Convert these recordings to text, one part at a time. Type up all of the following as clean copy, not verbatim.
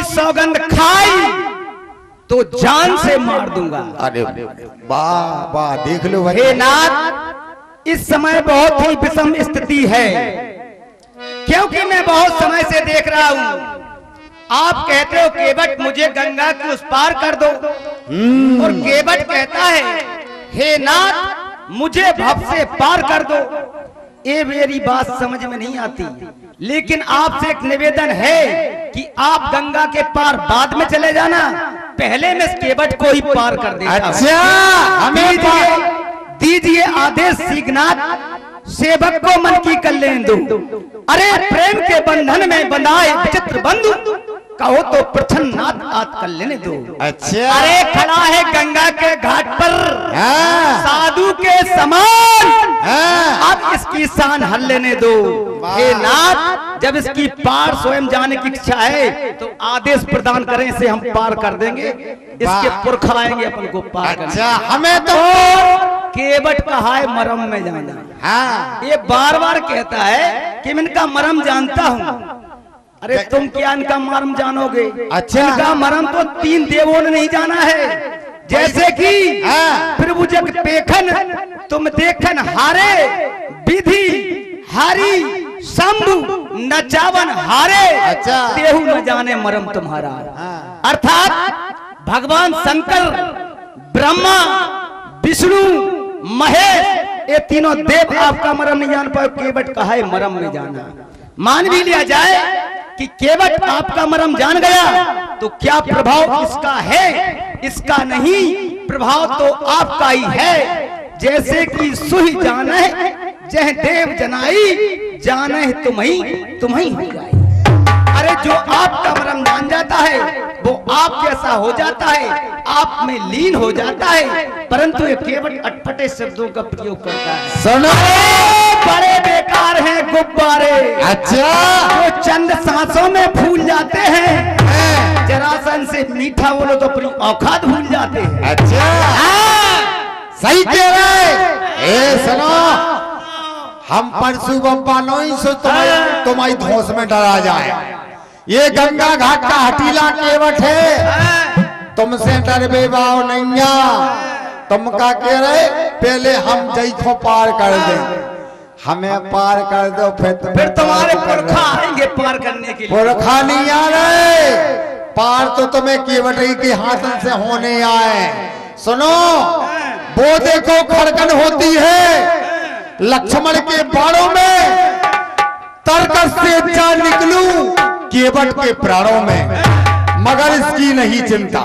भी सौगंध खाई तो जान से मार दूंगा। अरे वाह वाह, देख लो भाई। हे नाथ, इस समय बहुत ही विषम स्थिति है, क्योंकि मैं बहुत समय से देख रहा हूं आप कहते हो केवट मुझे गंगा के उस पार कर दो, और केवट कहता है हे नाथ मुझे भव से पार कर दो। ये मेरी बात समझ में नहीं आती, लेकिन आपसे एक निवेदन है कि आप गंगा के पार बाद में चले जाना, पहले मैं केवट को ही पार कर देता हूं। अच्छा, हमें दीजिए आदेश सीखनाथ, सेवक को मन की कल्याण दो। अरे प्रेम के बंधन में बंधाए विचित्र बंधु, कहो तो प्रसन्नाथ आज कर लेने दो। अच्छा, अरे खड़ा है गंगा के घाट पर साधु के समान, अब इसकी शान हर लेने दो। हे नाथ, जब इसकी पार स्वयं जाने की इच्छा है तो आदेश प्रदान करें, इसे हम पार कर देंगे, इसके पुरखा आएंगे अपन को पार करने। अच्छा, हमें तो केवट कहा है मरम में जाना। हाँ, ये बार बार कहता है कि मैं इनका मरम जानता हूँ। अरे तुम क्या इनका मरम जानोगे? अच्छा, इनका मरम तो 3 देवों ने नहीं जाना है, जैसे कि प्रभु जग पेखन तुम देखन हारे, विधि हरि शंभु नचावन हारे, अच्छा, देहु न जाने मरम तुम्हारा। अर्थात भगवान शंकर, ब्रह्मा, विष्णु, महेश, ये तीनों देव आपका मरम नहीं जान पाए, केवट कहा है मरम में जाना। मान भी लिया जाए कि केवट आपका मरम जान गया तो क्या प्रभाव इसका है? इसका नहीं, प्रभाव तो आपका ही है। जैसे कि सुही जाने जह देव जनाई, जाने तुम्ही हो जाए। अरे जो आपका मरम जान जाता है वो आप जैसा हो जाता है, आप में लीन हो जाता है, परंतु ये केवल अटपटे शब्दों का प्रयोग करता है। सुनो, बड़े बेकार हैं गुब्बारे, अच्छा, जो चंद सांसों में फूल जाते हैं, जरासन से मीठा बोलो तो अपनी औकात भूल जाते हैं। अच्छा, सही कह रहे। सुनो, हम परसू बब्बा नहीं सो तुम्हारी धौस में डरा जाए। ये गंगा घाट का हटीला केवट है, तुमसे डर बेबाव नैया। तुम का कह रहे पहले हम जैखो पार कर दे, हमें पार कर दो, फिर तुम्हारे पुरखा आएंगे पार करने के लिए। पुरखा नहीं आ रहे, पार तो तुम्हें केवट ही के हाथ से होने आए। सुनो, वो देखो खड़कन होती है लक्ष्मण के बाणों में, तरकस से जा निकलूं केवट के प्राणों में, मगर इसकी नहीं चिंता,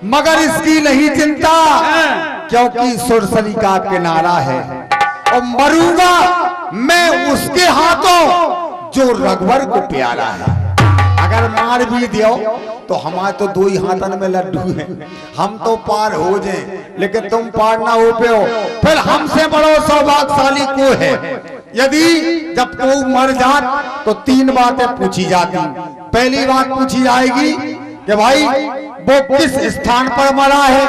मगर इसकी नहीं चिंता, क्योंकि सुरसरी का किनारा है और मरूंगा मैं उसके हाथों जो रघुवर को प्यारा है। अगर मार भी दियो तो हमारे तो 2 ही हाथन में लड्डू हैं, हम तो पार हो जाए, लेकिन तुम पार ना हो पे हो, फिर हमसे बड़ो सौभाग्यशाली को है। यदि जब तू मर जात तो 3 बातें पूछी जाती। पहली बात पूछी जाएगी कि भाई वो किस स्थान पर मरा है,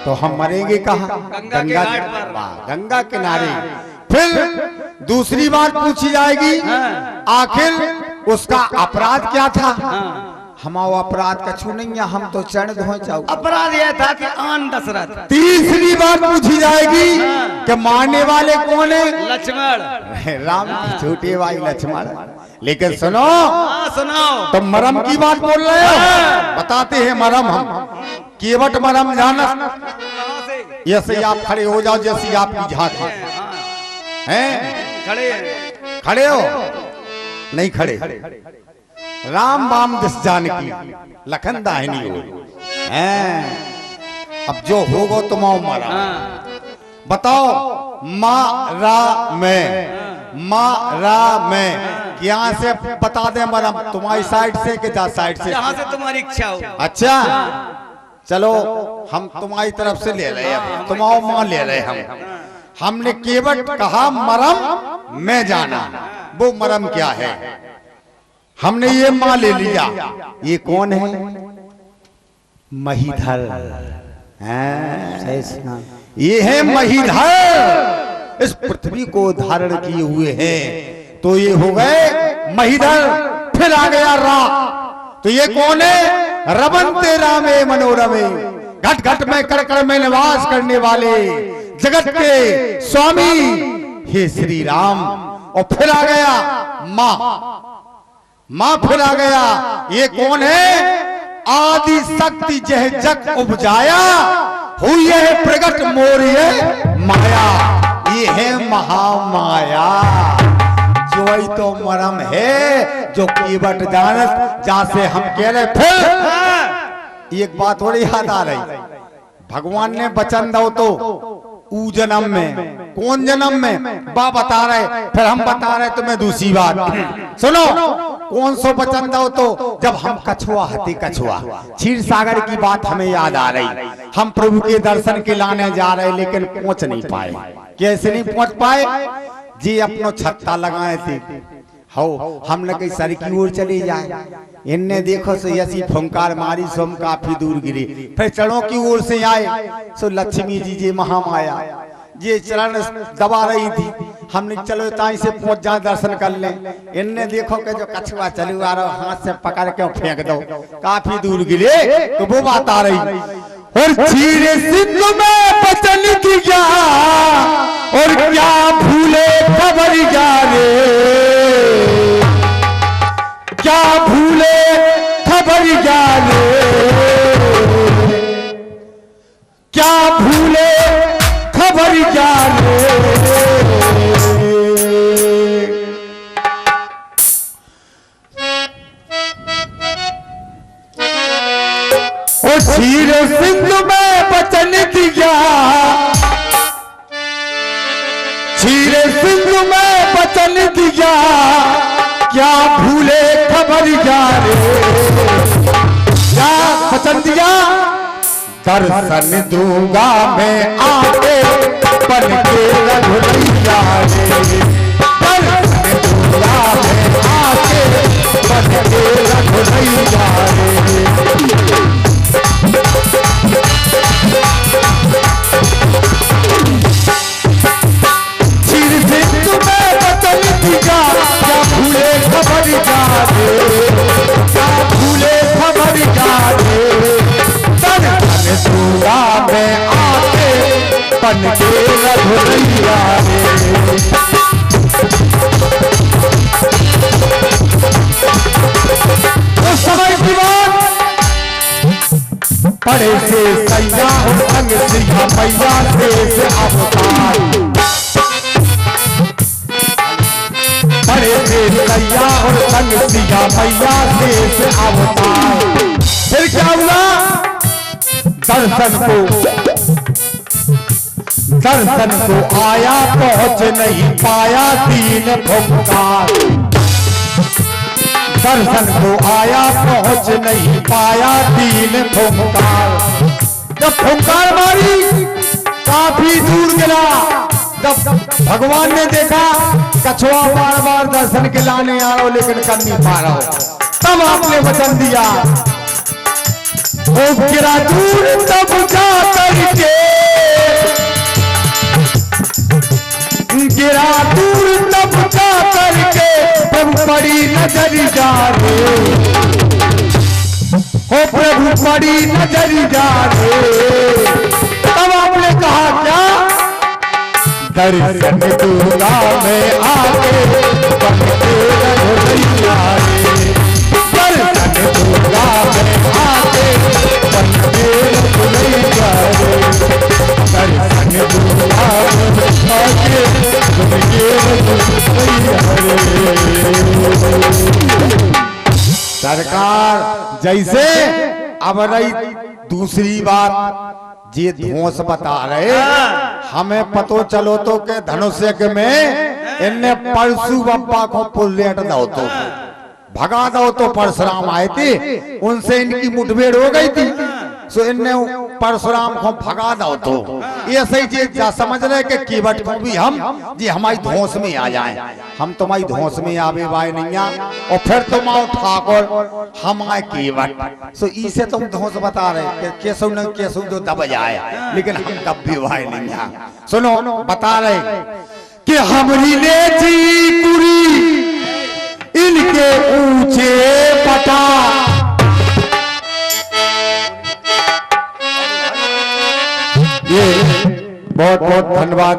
तो हम मरेंगे कहाँ? गंगा किनारे। फिर दूसरी बात पूछी जाएगी, आखिर उसका अपराध क्या था? हमारा अपराध कछु नहीं है, हम तो चरण धोए जाओ। अपराध यह था कि आन दशरथ। तीसरी बात पूछी जाएगी कि मारने वाले कौन है? लक्ष्मण, राम की छोटे भाई लक्ष्मण। लेकिन सुनो, सुनाओ, तुम मरम की बात बोल रहे हो, बताते हैं मरम हम। केवट मरम जाना, जैसे आप खड़े हो जाओ, जैसी आपकी झांक है। खड़े हो? नहीं खड़े। राम बाम दिस जानकी लखन दाहिनी हो। अब जो होगो तुम मारा, बताओ मारा में यहाँ से बता दे मरम, तुम्हारी साइड से कि जा साइड से, जहाँ से तुम्हारी इच्छा हो। अच्छा चलो, हम तुम्हारी तरफ से ले रहे हैं, तुम्हारा मां ले रहे हम। हमने केवट कहा मरम में जाना, वो मरम क्या है? हमने ये मां ले लिया। ये कौन है? महीधर। ये है महीधर, इस पृथ्वी को धारण किए हुए हैं, तो ये हो गए महीधर। फिर आ गया रा, तो ये कौन है? रमन्ते रामे मनोरमे, घट घट में कड़ में निवास करने वाले जगत के स्वामी हे श्री राम। और फिर आ गया मां फिर आ गया। ये कौन है? आदि शक्ति जह जग उपजाया, हुई है प्रगट मोर ये माया। ये है महामाया, जो ही तो मरम है जो कीवट जानत, जहां हम कह रहे। फिर एक बात और याद आ रही, भगवान ने वचन दो तो ऊ जन्म में, कौन जन्म में बा बता रहे, फिर हम बता रहे तुम्हें दूसरी बात। सुनो कौन सो वचन दो तो जब हम कछुआ हती कछुआ क्षीर सागर की बात हमें याद आ रही। हम प्रभु के दर्शन के लाने जा रहे लेकिन पहुंच नहीं पाए। कैसे नहीं पहुंच पाए? जी अपनो छत्ता लगाए थे, हो हमने कहीं सर की ओर चले जाए, इनने देखो सो ऐसी फुंकार मारी सो हम काफी दूर गिरे। फिर चरणों की ओर से आए सो लक्ष्मी जी जी महामाया ये चरण दबा रही थी। हमने चलो ताई से पहुंच जाए दर्शन कर ले। इनने देखो कि जो कछुआ चलू आ रहा, हाथ से पकड़ के फेंक दो, काफी दूर गिरे। तो वो बात आ रही, और क्षीर सिंधु में बचन किया और क्या भूले खबर जाने, क्या भूले खबर जाने, क्या भूले खबर जाने। और क्षीर सिंधु में बचन दिया, क्षीर सिंधु में बचन दिया, क्या भूले खबर जाने। क्या वचन दिया? दर्शन दूंगा मैं आके बन के रघुरैया रे, दर्शन दूंगा मैं आके बन के रघुरैया रे। क्षीर सिंधु में बचन दिया, क्या भूले खबर जाने, क्या भूले खबर जाने। दर्शन दूंगा मैं आके बन के रघुरैया रे। उस समय की बात, बड़े से सैया और संग सिंह मैया से अवतार, बड़े से सैया और संग सिंह मैया से अवतार। फिर क्या हुआ? दर्शन को आया पहुंच नहीं पाया तीन फुंकार, दर्शन को आया पहुंच नहीं पाया तीन फुंकार। जब फुंकार मारी काफी दूर गिरा, जब भगवान ने देखा कछुआ बार बार दर्शन के लाने आ रहा हो लेकिन कर नहीं पा रहा हो, तब आपने वचन दिया, ओ गिरा दूर तब जा करके, गिरा दूर तब जा करके प्रभु पड़ी नजर जा रे, हो प्रभु पड़ी नजर जा रे। तब आपने कहा क्या? दर्शन दूंगा मैं आके बन के रघुरैया रे, दर्शन दूंगा मैं आके बन के रघुरैया रे, दर्शन दूंगा मैं आके बन के रघुरैया रे। सरकार जैसे अब रही दूसरी बात, ये धोस बता रहे हमें पतो चलो तो के धनुष्य में इनने परशु बप्पा को पुलेट दो तो भगा दो तो परशुराम आए थे, उनसे इनकी मुठभेड़ हो गई थी, सो इनने परशुराम को भगा दो तो ये सही चीज समझ रहे कि कीवट को भी हम जी हमारी धोस में आ जाए, हम तुम्हारी धोस में आवे बाय नहीं आ, और फिर तुम आओ ठाकुर हम आए कीवट, सो इसे तुम धोस बता रहे कि कैसो न कैसो जो दब जाए, लेकिन हम दब भी वाय नहीं आ। सुनो बता रहे कि हमरी ने जी पूरी इनके ऊंचे पटा बहुत बहुत धन्यवाद।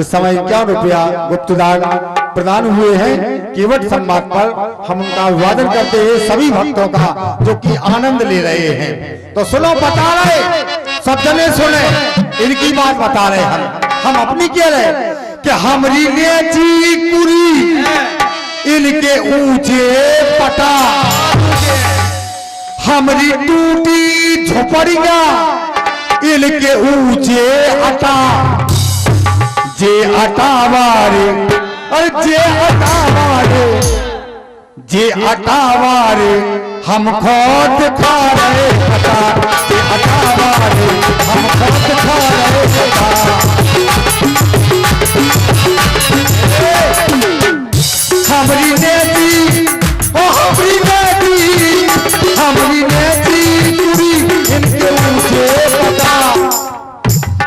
इस समय 51 रुपया गुप्तदान प्रदान हुए हैं केवट संवाद पर। हम उनका अभिवादन करते हैं सभी भक्तों का जो कि आनंद ले रहे हैं। तो सुनो, बता रहे सब जने सुने, इनकी बात बता रहे हम अपनी कह रहे कि हमरी नेची कुरी इनके ऊंचे पटा, हमरी टूटी झोपड़िया इनके ऊंचे अटा, जे अटावारे अरे जे अटावारे, जे अटावारे हम खुद खा रहे अटा, जे अटावारे हम खुद खा रहे अटा। हमरी नेती ओ हमरी नेती, हमरी नेती टूरी इनके ऊंचे पटा,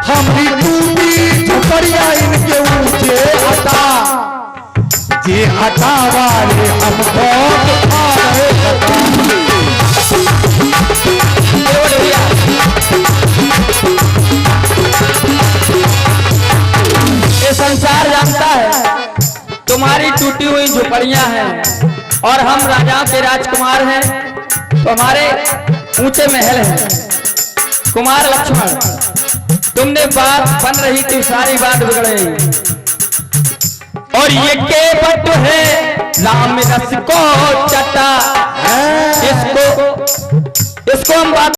हमरी टूटी झोपड़िया इनके ऊंचे अटा, जे अटा वाले हम बहुत खा रहे अटा। ये संसार जानता है तुम्हारी टूटी हुई झोपड़ियां हैं और हम राजाओं के राजकुमार हैं, तो हमारे ऊंचे महल हैं। कुमार लक्ष्मण, तुमने बात बन रही थी सारी बात बिगड़ गई। और ये केवट है राम रस को चटा, इसको हम बात